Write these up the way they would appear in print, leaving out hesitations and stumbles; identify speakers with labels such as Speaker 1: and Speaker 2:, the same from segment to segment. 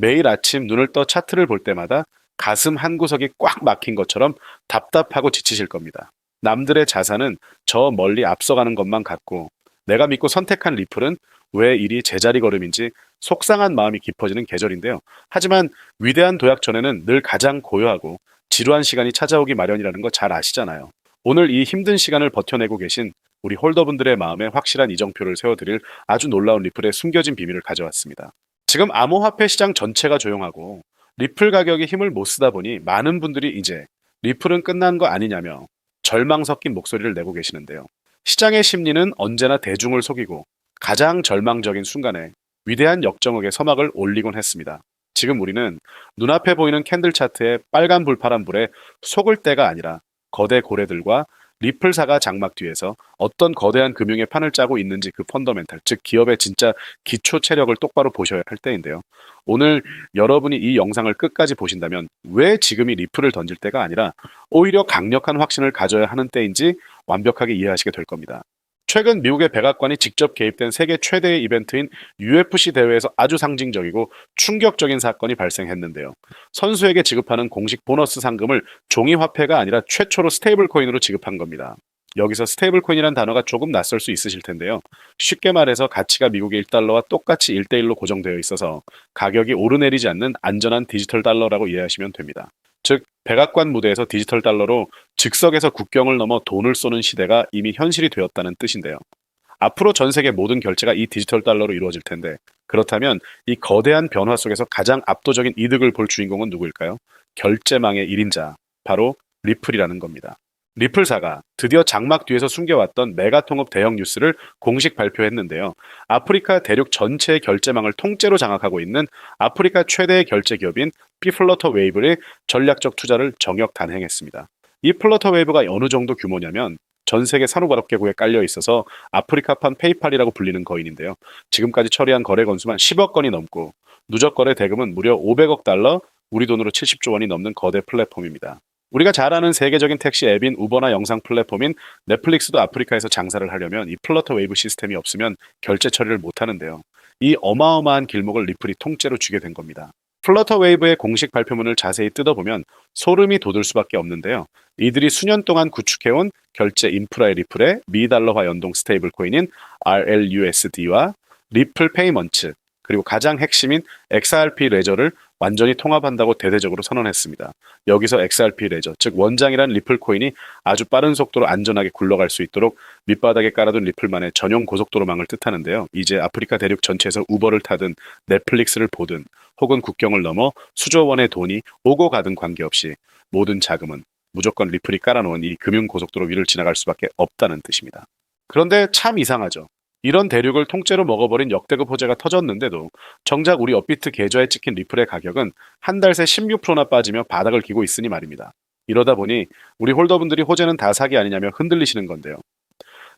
Speaker 1: 매일 아침 눈을 떠 차트를 볼 때마다 가슴 한 구석이 꽉 막힌 것처럼 답답하고 지치실 겁니다. 남들의 자산은 저 멀리 앞서가는 것만 같고 내가 믿고 선택한 리플은 왜 이리 제자리 걸음인지 속상한 마음이 깊어지는 계절인데요. 하지만 위대한 도약 전에는 늘 가장 고요하고 지루한 시간이 찾아오기 마련이라는 거 잘 아시잖아요. 오늘 이 힘든 시간을 버텨내고 계신 우리 홀더분들의 마음에 확실한 이정표를 세워드릴 아주 놀라운 리플의 숨겨진 비밀을 가져왔습니다. 지금 암호화폐 시장 전체가 조용하고 리플 가격이 힘을 못 쓰다 보니 많은 분들이 이제 리플은 끝난 거 아니냐며 절망 섞인 목소리를 내고 계시는데요. 시장의 심리는 언제나 대중을 속이고 가장 절망적인 순간에 위대한 역정역의 서막을 올리곤 했습니다. 지금 우리는 눈앞에 보이는 캔들 차트의 빨간 불 파란 불에 속을 때가 아니라 거대 고래들과 리플사가 장막 뒤에서 어떤 거대한 금융의 판을 짜고 있는지 그 펀더멘탈, 즉 기업의 진짜 기초 체력을 똑바로 보셔야 할 때인데요. 오늘 여러분이 이 영상을 끝까지 보신다면 왜 지금이 리플을 던질 때가 아니라 오히려 강력한 확신을 가져야 하는 때인지 완벽하게 이해하시게 될 겁니다. 최근 미국의 백악관이 직접 개입된 세계 최대의 이벤트인 UFC 대회에서 아주 상징적이고 충격적인 사건이 발생했는데요. 선수에게 지급하는 공식 보너스 상금을 종이 화폐가 아니라 최초로 스테이블 코인으로 지급한 겁니다. 여기서 스테이블 코인이라는 단어가 조금 낯설 수 있으실 텐데요. 쉽게 말해서 가치가 미국의 1달러와 똑같이 1대1로 고정되어 있어서 가격이 오르내리지 않는 안전한 디지털 달러라고 이해하시면 됩니다. 즉, 백악관 무대에서 디지털 달러로 즉석에서 국경을 넘어 돈을 쏘는 시대가 이미 현실이 되었다는 뜻인데요. 앞으로 전 세계 모든 결제가 이 디지털 달러로 이루어질 텐데, 그렇다면 이 거대한 변화 속에서 가장 압도적인 이득을 볼 주인공은 누구일까요? 결제망의 1인자, 바로 리플이라는 겁니다. 리플사가 드디어 장막 뒤에서 숨겨왔던 메가 통합 대형 뉴스를 공식 발표했는데요. 아프리카 대륙 전체의 결제망을 통째로 장악하고 있는 아프리카 최대의 결제 기업인 피플러터 웨이브의 전략적 투자를 정역 단행했습니다. 이 플러터 웨이브가 어느 정도 규모냐면 전 세계 산후관업계곡에 깔려 있어서 아프리카판 페이팔이라고 불리는 거인인데요. 지금까지 처리한 거래 건수만 10억 건이 넘고 누적 거래 대금은 무려 500억 달러, 우리 돈으로 70조 원이 넘는 거대 플랫폼입니다. 우리가 잘 아는 세계적인 택시 앱인 우버나 영상 플랫폼인 넷플릭스도 아프리카에서 장사를 하려면 이 플러터 웨이브 시스템이 없으면 결제 처리를 못 하는데요. 이 어마어마한 길목을 리플이 통째로 쥐게 된 겁니다. 플러터 웨이브의 공식 발표문을 자세히 뜯어보면 소름이 돋을 수밖에 없는데요. 이들이 수년 동안 구축해온 결제 인프라의 리플의 미달러화 연동 스테이블 코인인 RLUSD와 리플 페이먼츠, 그리고 가장 핵심인 XRP 레저를 완전히 통합한다고 대대적으로 선언했습니다. 여기서 XRP 레저, 즉 원장이란 리플 코인이 아주 빠른 속도로 안전하게 굴러갈 수 있도록 밑바닥에 깔아둔 리플만의 전용 고속도로망을 뜻하는데요. 이제 아프리카 대륙 전체에서 우버를 타든 넷플릭스를 보든 혹은 국경을 넘어 수조 원의 돈이 오고 가든 관계없이 모든 자금은 무조건 리플이 깔아놓은 이 금융 고속도로 위를 지나갈 수밖에 없다는 뜻입니다. 그런데 참 이상하죠. 이런 대륙을 통째로 먹어버린 역대급 호재가 터졌는데도 정작 우리 업비트 계좌에 찍힌 리플의 가격은 한 달 새 16%나 빠지며 바닥을 기고 있으니 말입니다. 이러다 보니 우리 홀더분들이 호재는 다 사기 아니냐며 흔들리시는 건데요.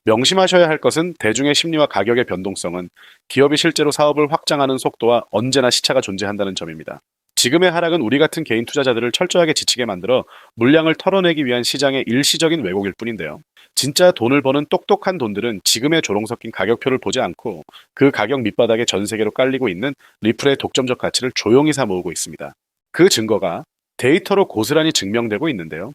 Speaker 1: 명심하셔야 할 것은 대중의 심리와 가격의 변동성은 기업이 실제로 사업을 확장하는 속도와 언제나 시차가 존재한다는 점입니다. 지금의 하락은 우리 같은 개인 투자자들을 철저하게 지치게 만들어 물량을 털어내기 위한 시장의 일시적인 왜곡일 뿐인데요. 진짜 돈을 버는 똑똑한 돈들은 지금의 조롱 섞인 가격표를 보지 않고 그 가격 밑바닥에 전 세계로 깔리고 있는 리플의 독점적 가치를 조용히 사 모으고 있습니다. 그 증거가 데이터로 고스란히 증명되고 있는데요.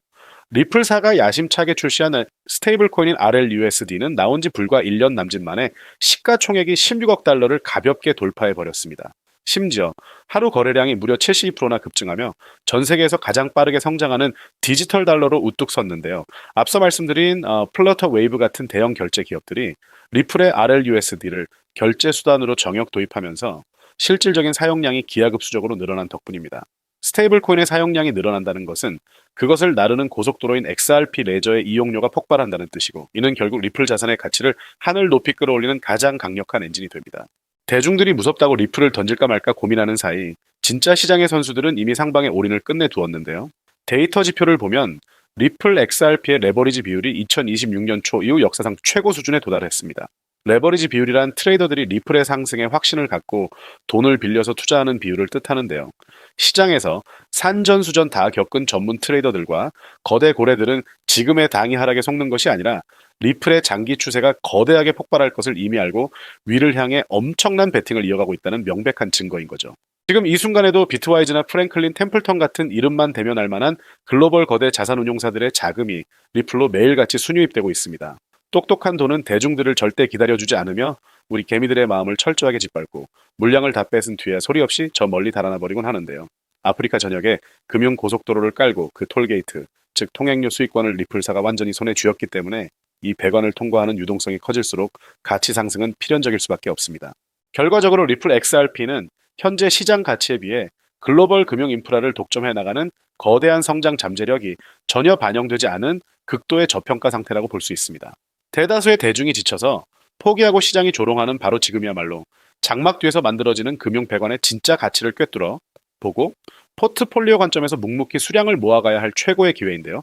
Speaker 1: 리플사가 야심차게 출시한 스테이블 코인인 RLUSD는 나온 지 불과 1년 남짓 만에 시가총액이 16억 달러를 가볍게 돌파해 버렸습니다. 심지어 하루 거래량이 무려 72%나 급증하며 전 세계에서 가장 빠르게 성장하는 디지털 달러로 우뚝 섰는데요. 앞서 말씀드린 플러터 웨이브 같은 대형 결제 기업들이 리플의 RLUSD를 결제 수단으로 정역 도입하면서 실질적인 사용량이 기하급수적으로 늘어난 덕분입니다. 스테이블 코인의 사용량이 늘어난다는 것은 그것을 나르는 고속도로인 XRP 레저의 이용료가 폭발한다는 뜻이고, 이는 결국 리플 자산의 가치를 하늘 높이 끌어올리는 가장 강력한 엔진이 됩니다. 대중들이 무섭다고 리플을 던질까 말까 고민하는 사이 진짜 시장의 선수들은 이미 상방에 올인을 끝내두었는데요. 데이터 지표를 보면 리플 XRP의 레버리지 비율이 2026년 초 이후 역사상 최고 수준에 도달했습니다. 레버리지 비율이란 트레이더들이 리플의 상승에 확신을 갖고 돈을 빌려서 투자하는 비율을 뜻하는데요. 시장에서 산전수전 다 겪은 전문 트레이더들과 거대 고래들은 지금의 당이 하락에 속는 것이 아니라 리플의 장기 추세가 거대하게 폭발할 것을 이미 알고 위를 향해 엄청난 베팅을 이어가고 있다는 명백한 증거인 거죠. 지금 이 순간에도 비트와이즈나 프랭클린 템플턴 같은 이름만 대면 알만한 글로벌 거대 자산운용사들의 자금이 리플로 매일같이 순유입되고 있습니다. 똑똑한 돈은 대중들을 절대 기다려주지 않으며 우리 개미들의 마음을 철저하게 짓밟고 물량을 다 뺏은 뒤에 소리 없이 저 멀리 달아나 버리곤 하는데요. 아프리카 전역에 금융 고속도로를 깔고 그 톨게이트, 즉 통행료 수익권을 리플사가 완전히 손에 쥐었기 때문에 이 배관을 통과하는 유동성이 커질수록 가치 상승은 필연적일 수밖에 없습니다. 결과적으로 리플 XRP는 현재 시장 가치에 비해 글로벌 금융 인프라를 독점해 나가는 거대한 성장 잠재력이 전혀 반영되지 않은 극도의 저평가 상태라고 볼 수 있습니다. 대다수의 대중이 지쳐서 포기하고 시장이 조롱하는 바로 지금이야말로 장막 뒤에서 만들어지는 금융 배관의 진짜 가치를 꿰뚫어 보고 포트폴리오 관점에서 묵묵히 수량을 모아가야 할 최고의 기회인데요.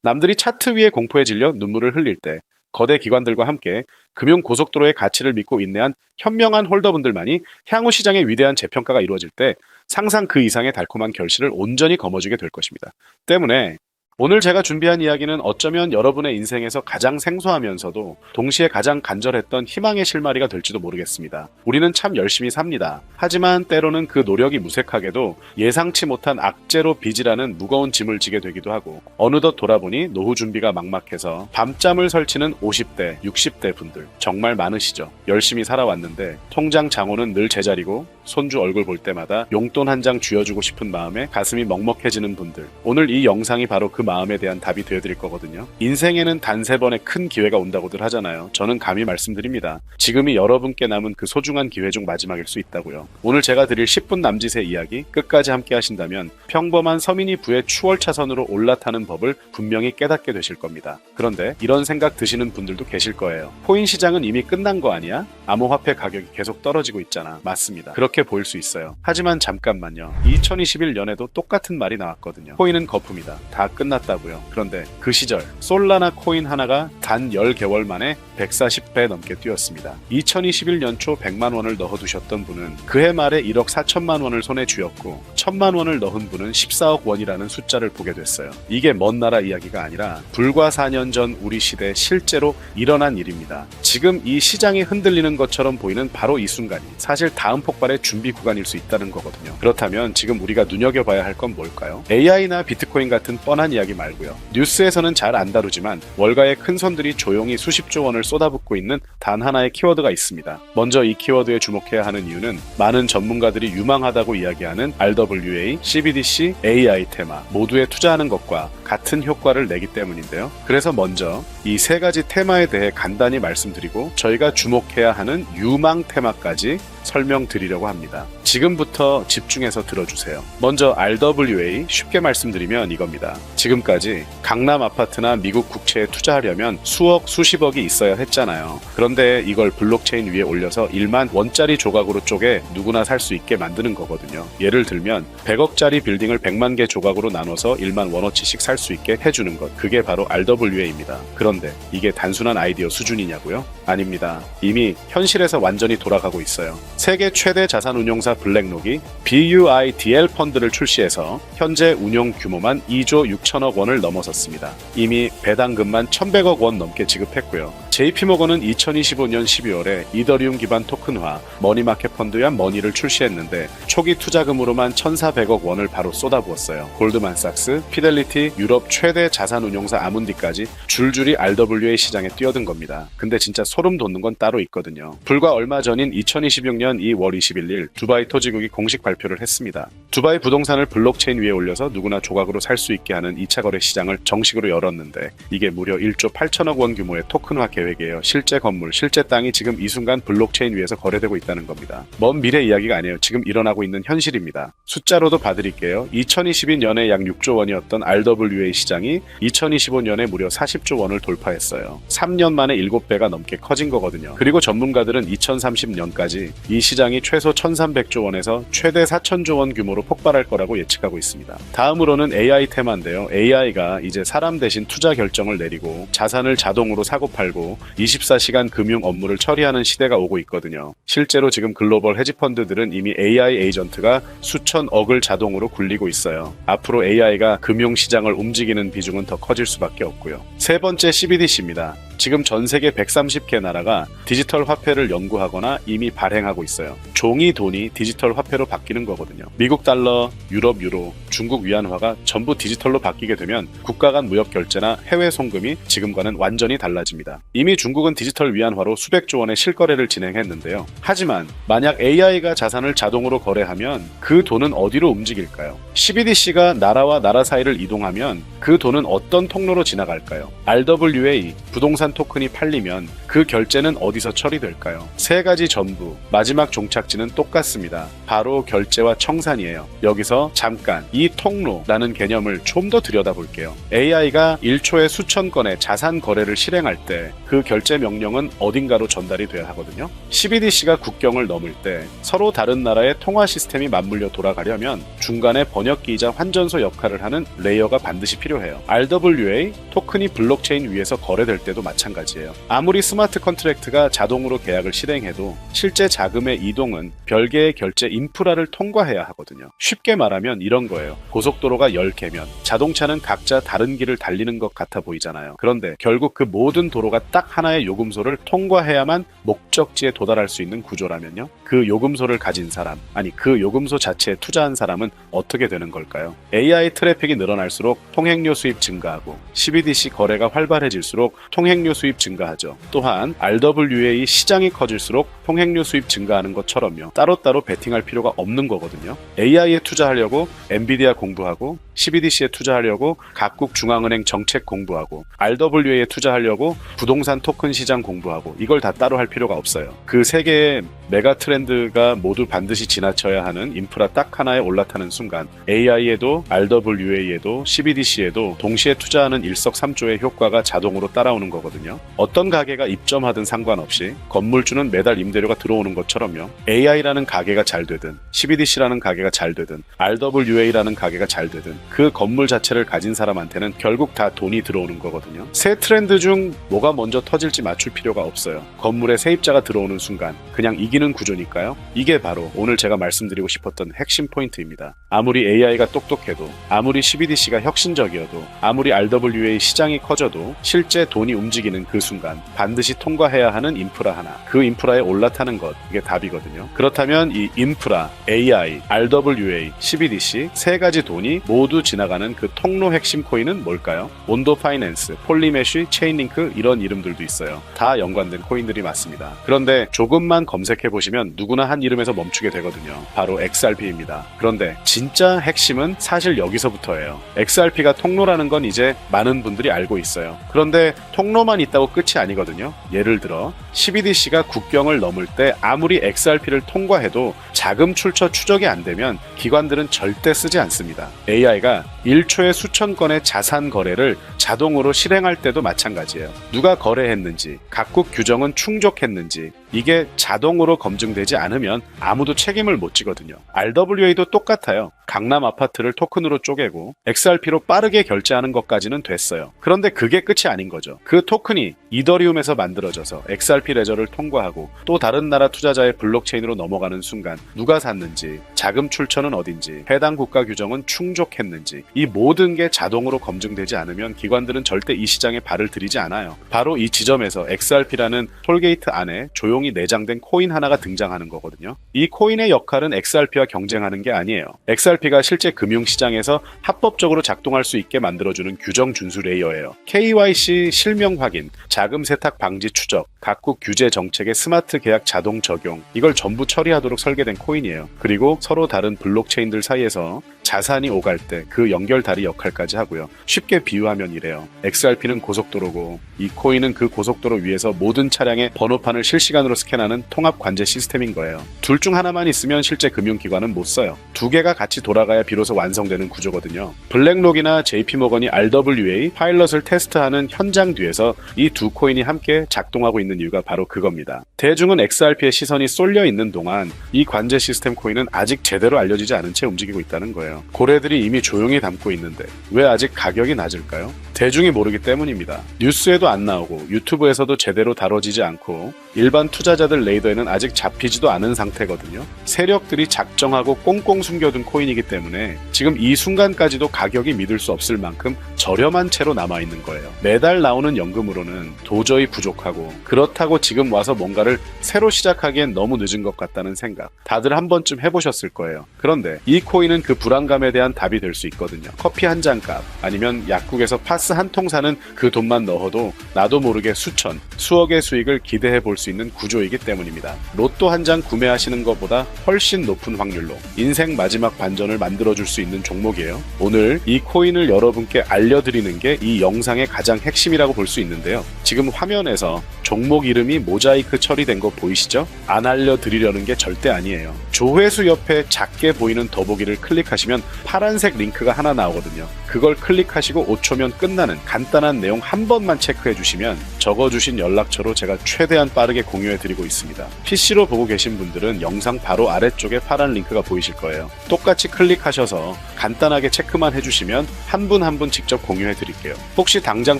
Speaker 1: 남들이 차트 위에 공포에 질려 눈물을 흘릴 때 거대 기관들과 함께 금융 고속도로의 가치를 믿고 인내한 현명한 홀더분들만이 향후 시장의 위대한 재평가가 이루어질 때 상상 그 이상의 달콤한 결실을 온전히 거머쥐게 될 것입니다. 때문에 오늘 제가 준비한 이야기는 어쩌면 여러분의 인생에서 가장 생소하면서도 동시에 가장 간절했던 희망의 실마리가 될지도 모르겠습니다. 우리는 참 열심히 삽니다. 하지만 때로는 그 노력이 무색하게도 예상치 못한 악재로 빚이라는 무거운 짐을 지게 되기도 하고 어느덧 돌아보니 노후 준비가 막막해서 밤잠을 설치는 50대, 60대 분들 정말 많으시죠. 열심히 살아왔는데 통장 장호는 늘 제자리고 손주 얼굴 볼 때마다 용돈 한 장 쥐어주고 싶은 마음에 가슴이 먹먹해지는 분들. 오늘 이 영상이 바로 그 마음에 대한 답이 되어드릴 거거든요. 인생에는 단 3번의 큰 기회가 온다고들 하잖아요. 저는 감히 말씀드립니다. 지금이 여러분께 남은 그 소중한 기회 중 마지막일 수 있다고요. 오늘 제가 드릴 10분 남짓의 이야기 끝까지 함께 하신다면 평범한 서민이 부의 추월 차선으로 올라타는 법을 분명히 깨닫게 되실 겁니다. 그런데 이런 생각 드시는 분들도 계실 거예요. 코인 시장은 이미 끝난 거 아니야? 암호화폐 가격이 계속 떨어지고 있잖아. 맞습니다. 그렇게 보일 수 있어요. 하지만 잠깐만요. 2021년에도 똑같은 말이 나왔거든요. 코인은 거품이다. 다 끝났다고요. 그런데 그 시절 솔라나 코인 하나가 단 10개월 만에 140배 넘게 뛰었습니다. 2021년 초 100만 원을 넣어두셨던 분은 그해 말에 1억 4천만 원을 손에 쥐었고 1000만 원을 넣은 분은 14억 원이라는 숫자를 보게 됐어요. 이게 먼 나라 이야기가 아니라 불과 4년 전 우리 시대에 실제로 일어난 일입니다. 지금 이 시장이 흔들리는 것처럼 보이는 바로 이 순간이 사실 다음 폭발의 준비 구간일 수 있다는 거거든요. 그렇다면 지금 우리가 눈여겨봐야 할 건 뭘까요? AI나 비트코인 같은 뻔한 이야기 말고요. 뉴스에서는 잘 안 다루지만 월가의 큰 손들이 조용히 수십조 원을 쏟아붓고 있는 단 하나의 키워드가 있습니다. 먼저 이 키워드에 주목해야 하는 이유는 많은 전문가들이 유망하다고 이야기하는 RWA, CBDC, AI 테마 모두에 투자하는 것과 같은 효과를 내기 때문인데요. 그래서 먼저 이 3가지 테마에 대해 간단히 말씀드리고 저희가 주목해야 하는 유망 테마까지 설명드리려고 합니다. 지금부터 집중해서 들어주세요. 먼저 RWA, 쉽게 말씀드리면 이겁니다. 지금까지 강남 아파트나 미국 국채에 투자하려면 수억, 수십억이 있어야 했잖아요. 그런데 이걸 블록체인 위에 올려서 1만 원짜리 조각으로 쪼개 누구나 살 수 있게 만드는 거거든요. 예를 들면 100억짜리 빌딩을 100만 개 조각으로 나눠서 1만 원어치씩 살 수 있게 해주는 것. 그게 바로 RWA입니다. 그런데 이게 단순한 아이디어 수준이냐고요? 아닙니다. 이미 현실에서 완전히 돌아가고 있어요. 세계 최대 자산운용사 블랙록이 BUIDL 펀드를 출시해서 현재 운용 규모만 2조 6천억 원을 넘어섰습니다. 이미 배당금만 1100억 원 넘게 지급했고요. JP모건은 2025년 12월에 이더리움 기반 토큰화 머니마켓 펀드야 머니를 출시했는데 초기 투자금으로만 1400억 원을 바로 쏟아부었어요. 골드만삭스, 피델리티, 유럽 최대 자산운용사 아문디까지 줄줄이 RWA 시장에 뛰어든 겁니다. 근데 진짜 소름 돋는 건 따로 있거든요. 불과 얼마 전인 2026년 2월 21일 두바이 토지국이 공식 발표를 했습니다. 두바이 부동산을 블록체인 위에 올려서 누구나 조각으로 살 수 있게 하는 2차 거래 시장을 정식으로 열었는데 이게 무려 1조 8천억 원 규모의 토큰화 계획이에요. 실제 건물, 실제 땅이 지금 이 순간 블록체인 위에서 거래되고 있다는 겁니다. 먼 미래 이야기가 아니에요. 지금 일어나고 있는 현실입니다. 숫자로도 봐드릴게요. 2022년에 약 6조 원이었던 RWA 시장이 2025년에 무려 40조 원을 돌파했어요. 3년 만에 7배가 넘게 커진 거거든요. 그리고 전문가들은 2030년까지 이 시장이 최소 1300조 원에서 최대 4000조 원 규모로 폭발할 거라고 예측하고 있습니다. 다음으로는 AI 테마인데요. AI가 이제 사람 대신 투자 결정을 내리고 자산을 자동으로 사고팔고 24시간 금융 업무를 처리하는 시대가 오고 있거든요. 실제로 지금 글로벌 헤지펀드들은 이미 AI 에이전트가 수천억을 자동으로 굴리고 있어요. 앞으로 AI가 금융시장을 움직이는 비중은 더 커질 수밖에 없고요. 세 번째 CBDC입니다. 지금 전 세계 130개 나라가 디지털 화폐를 연구하거나 이미 발행하고 있어요. 종이 돈이 디지털 화폐로 바뀌는 거거든요. 미국 달러, 유럽 유로, 중국 위안화가 전부 디지털로 바뀌게 되면 국가 간 무역 결제나 해외 송금이 지금과는 완전히 달라집니다. 이미 중국은 디지털 위안화로 수백조 원의 실거래를 진행했는데요. 하지만 만약 AI가 자산을 자동으로 거래하면 그 돈은 어디로 움직일까요? CBDC가 나라와 나라 사이를 이동하면 그 돈은 어떤 통로로 지나갈까요? RWA, 부동산 토큰이 팔리면 그 결제는 어디서 처리될까요? 세 가지 전부 마지막 종착지는 똑같습니다. 바로 결제와 청산이에요. 여기서 잠깐 이 통로라는 개념을 좀 더 들여다볼게요. AI가 1초에 수천 건의 자산 거래를 실행할 때 그 결제 명령은 어딘가로 전달이 돼야 하거든요. CBDC가 국경을 넘을 때 서로 다른 나라의 통화 시스템이 맞물려 돌아가려면 중간에 번역기이자 환전소 역할을 하는 레이어가 반드시 필요해요. RWA, 토큰이 블록체인 위에서 거래될 때도 마찬가지예요. 아무리 스마트 컨트랙트가 자동으로 계약을 실행해도 실제 자금의 이동은 별개의 결제 인프라를 통과해야 하거든요. 쉽게 말하면 이런 거예요. 고속도로가 10개면 자동차는 각자 다른 길을 달리는 것 같아 보이잖아요. 그런데 결국 그 모든 도로가 딱 하나의 요금소를 통과해야만 목적지에 도달할 수 있는 구조라면요. 그 요금소를 가진 사람, 아니 그 요금소 자체에 투자한 사람은 어떻게 되는 걸까요? AI 트래픽이 늘어날수록 통행료 수입 증가하고 CBDC 거래가 활발해질수록 통행료 수입 증가하죠. 또한 RWA 시장이 커질수록 통행료 수입 증가하는 것처럼요. 따로따로 베팅할 필요가 없는 거거든요. AI에 투자하려고 엔비디아 공부하고 CBDC에 투자하려고 각국 중앙은행 정책 공부하고 RWA에 투자하려고 부동산 토큰 시장 공부하고 이걸 다 따로 할 필요가 없어요. 그 세 개의 메가 트렌드가 모두 반드시 지나쳐야 하는 인프라 딱 하나에 올라타는 순간 AI에도 RWA에도 CBDC에도 동시에 투자하는 일석삼조의 효과가 자동으로 따라오는 거거든요. 어떤 가게가 입점하든 상관없이 건물주는 매달 임대료가 들어오는 것처럼요. AI라는 가게가 잘 되든 CBDC라는 가게가 잘 되든 RWA라는 가게가 잘 되든 그 건물 자체를 가진 사람한테는 결국 다 돈이 들어오는 거거든요. 세 트렌드 중 뭐가 먼저 터질지 맞출 필요가 없어요. 건물에 세입자가 들어오는 순간 그냥 이기는 구조니까요. 이게 바로 오늘 제가 말씀드리고 싶었던 핵심 포인트입니다. 아무리 AI가 똑똑해도 아무리 CBDC가 혁신적이어도 아무리 RWA 시장이 커져도 실제 돈이 움직이는 그 순간 반드시 통과해야 하는 인프라 하나, 그 인프라에 올라타는 것, 이게 답이거든요. 그렇다면 이 인프라, AI, RWA, CBDC 세 가지 돈이 모두 지나가는 그 통로 핵심 코인은 뭘까요? 온도 파이낸스, 폴리메쉬, 체인링크 이런 이름들도 있어요. 다 연관된 코인들이 맞습니다. 그런데 조금만 검색해보시면 누구나 한 이름에서 멈추게 되거든요. 바로 XRP입니다. 그런데 진짜 핵심은 사실 여기서부터예요. XRP가 통로라는 건 이제 많은 분들이 알고 있어요. 그런데 통로만 있다고 끝이 아니거든요. 예를 들어 CBDC가 국경을 넘을 때 아무리 XRP를 통과해도 자금 출처 추적이 안 되면 기관들은 절대 쓰지 않습니다. AI가 1초에 수천 건의 자산 거래를 자동으로 실행할 때도 마찬가지예요. 누가 거래했는지, 각국 규정은 충족했는지 이게 자동으로 검증되지 않으면 아무도 책임을 못 지거든요. RWA도 똑같아요. 강남 아파트를 토큰으로 쪼개고 XRP로 빠르게 결제하는 것까지는 됐어요. 그런데 그게 끝이 아닌 거죠. 그 토큰이 이더리움에서 만들어져서 XRP 레저를 통과하고 또 다른 나라 투자자의 블록체인으로 넘어가는 순간 누가 샀는지, 자금 출처는 어딘지, 해당 국가 규정은 충족했는지 이 모든 게 자동으로 검증되지 않으면 기관들은 절대 이 시장에 발을 들이지 않아요. 바로 이 지점에서 XRP라는 톨게이트 안에 조용히 내장된 코인 하나가 등장하는 거거든요. 이 코인의 역할은 XRP와 경쟁하는 게 아니에요. XRP가 실제 금융시장에서 합법적으로 작동할 수 있게 만들어주는 규정 준수 레이어예요. KYC 실명 확인, 자금 세탁 방지 추적, 각국 규제 정책의 스마트 계약 자동 적용 이걸 전부 처리하도록 설계된 코인이에요. 그리고 서로 다른 블록체인들 사이에서 자산이 오갈 때 그 연결다리 역할까지 하고요. 쉽게 비유하면 이래요. XRP는 고속도로고 이 코인은 그 고속도로 위에서 모든 차량의 번호판을 실시간으로 스캔하는 통합 관제 시스템인 거예요. 둘 중 하나만 있으면 실제 금융기관은 못 써요. 두 개가 같이 돌아가야 비로소 완성되는 구조거든요. 블랙록이나 JP모건이 RWA 파일럿을 테스트하는 현장 뒤에서 이 두 코인이 함께 작동하고 있는 이유가 바로 그겁니다. 대중은 XRP의 시선이 쏠려 있는 동안 이 관제 시스템 코인은 아직 제대로 알려지지 않은 채 움직이고 있다는 거예요. 고래들이 이미 조용히 담고 있는데 왜 아직 가격이 낮을까요? 대중이 모르기 때문입니다. 뉴스에도 안 나오고 유튜브에서도 제대로 다뤄지지 않고 일반 투자자들 레이더에는 아직 잡히지도 않은 상태거든요. 세력들이 작정하고 꽁꽁 숨겨둔 코인이기 때문에 지금 이 순간까지도 가격이 믿을 수 없을 만큼 저렴한 채로 남아있는 거예요. 매달 나오는 연금으로는 도저히 부족하고, 그렇다고 지금 와서 뭔가를 새로 시작하기엔 너무 늦은 것 같다는 생각 다들 한 번쯤 해보셨을 거예요. 그런데 이 코인은 그 불안감에 대한 답이 될 수 있거든요. 커피 한 잔 값, 아니면 약국에서 파스 한 통 사는 그 돈만 넣어도 나도 모르게 수천, 수억의 수익을 기대해 볼 수 있는 구조이기 때문입니다. 로또 한 장 구매하시는 것보다 훨씬 높은 확률로 인생 마지막 반전을 만들어줄 수 있는 종목이에요. 오늘 이 코인을 여러분께 알려드리는 게 이 영상의 가장 핵심이라고 볼 수 있는데요. 지금 화면에서 종목 이름이 모자이크 처리된 거 보이시죠? 안 알려드리려는 게 절대 아니에요. 조회수 옆에 작게 보이는 더보기를 클릭하시면 파란색 링크가 하나 나오거든요. 그걸 클릭하시고 5초면 끝나는 간단한 내용 한 번만 체크해 주시면 적어주신 연락처로 제가 최대한 빠르게 공유해 드리고 있습니다. PC로 보고 계신 분들은 영상 바로 아래쪽에 파란 링크가 보이실 거예요. 똑같이 클릭하셔서 간단하게 체크만 해주시면 한 분 한 분 직접 공유해 드릴게요. 혹시 당장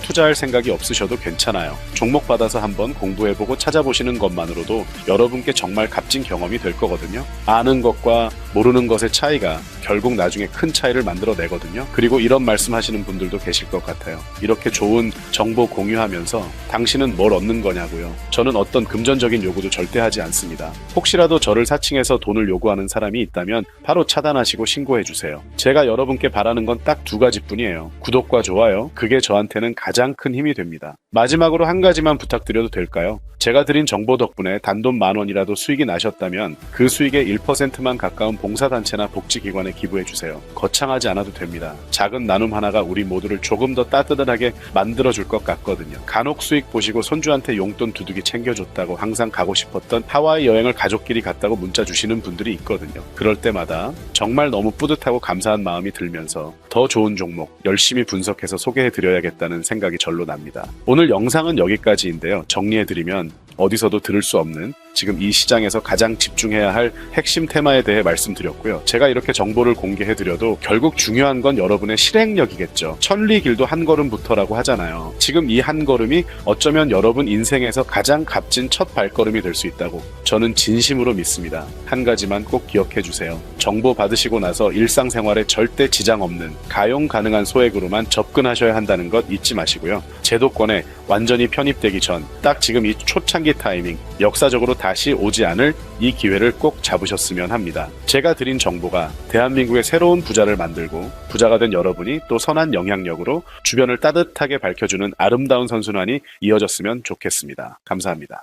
Speaker 1: 투자할 생각이 없으셔도 괜찮아요. 종목 받아서 한번 공부해보고 찾아보시는 것만으로도 여러분께 정말 값진 경험이 될 거거든요. 아는 것과 모르는 것의 차이가 결국 나중에 큰 차이를 만들어내거든요. 그리고 이런 말씀하시는 분들도 계실 것 같아요. 이렇게 좋은 정보 공유하면서 당신은 뭘 얻는 거냐고요. 저는 어떤 금전적인 요구도 절대 하지 않습니다. 혹시라도 저를 사칭해서 돈을 요구하는 사람이 있다면 바로 차단하시고 신고해주세요. 제가 여러분께 바라는 건 딱 두 가지뿐이에요. 구독과 좋아요. 그게 저한테는 가장 큰 힘이 됩니다. 마지막으로 한 가지만 부탁드려도 될까요? 제가 드린 정보 덕분에 단돈 10,000원이라도 수익이 나셨다면 그 수익의 1%만 가까운 봉사단체나 복지기관에 기부해주세요. 거창하지 않아도 됩니다. 작은 나눔 하나가 우리 모두를 조금 더 따뜻하게 만들어줄 것 같거든요. 간혹 수익 보시고 손주한테 용돈 두둑이 챙겨줬다고 항상 가고 싶었던 하와이 여행을 가족끼리 갔다고 문자 주시는 분들이 있거든요. 그럴 때마다 정말 너무 뿌듯하고 감사한 마음이 들면서 더 좋은 종목 열심히 분석해서 소개해드려야겠다는 생각이 절로 납니다. 오늘 영상은 여기까지인데요. 정리해드리면 어디서도 들을 수 없는 지금 이 시장에서 가장 집중해야 할 핵심 테마에 대해 말씀드렸고요. 제가 이렇게 정보를 공개해드려도 결국 중요한 건 여러분의 실행력이겠죠. 천리길도 한 걸음부터라고 하잖아요. 지금 이 한 걸음이 어쩌면 여러분 인생에서 가장 값진 첫 발걸음이 될 수 있다고 저는 진심으로 믿습니다. 한 가지만 꼭 기억해주세요. 정보 받으시고 나서 일상생활에 절대 지장 없는 가용 가능한 소액으로만 접근하셔야 한다는 것 잊지 마시고요. 제도권에 완전히 편입되기 전 딱 지금 이 초창기 타이밍, 역사적으로 다시 오지 않을 이 기회를 꼭 잡으셨으면 합니다. 제가 드린 정보가 대한민국의 새로운 부자를 만들고 부자가 된 여러분이 또 선한 영향력으로 주변을 따뜻하게 밝혀주는 아름다운 선순환이 이어졌으면 좋겠습니다. 감사합니다.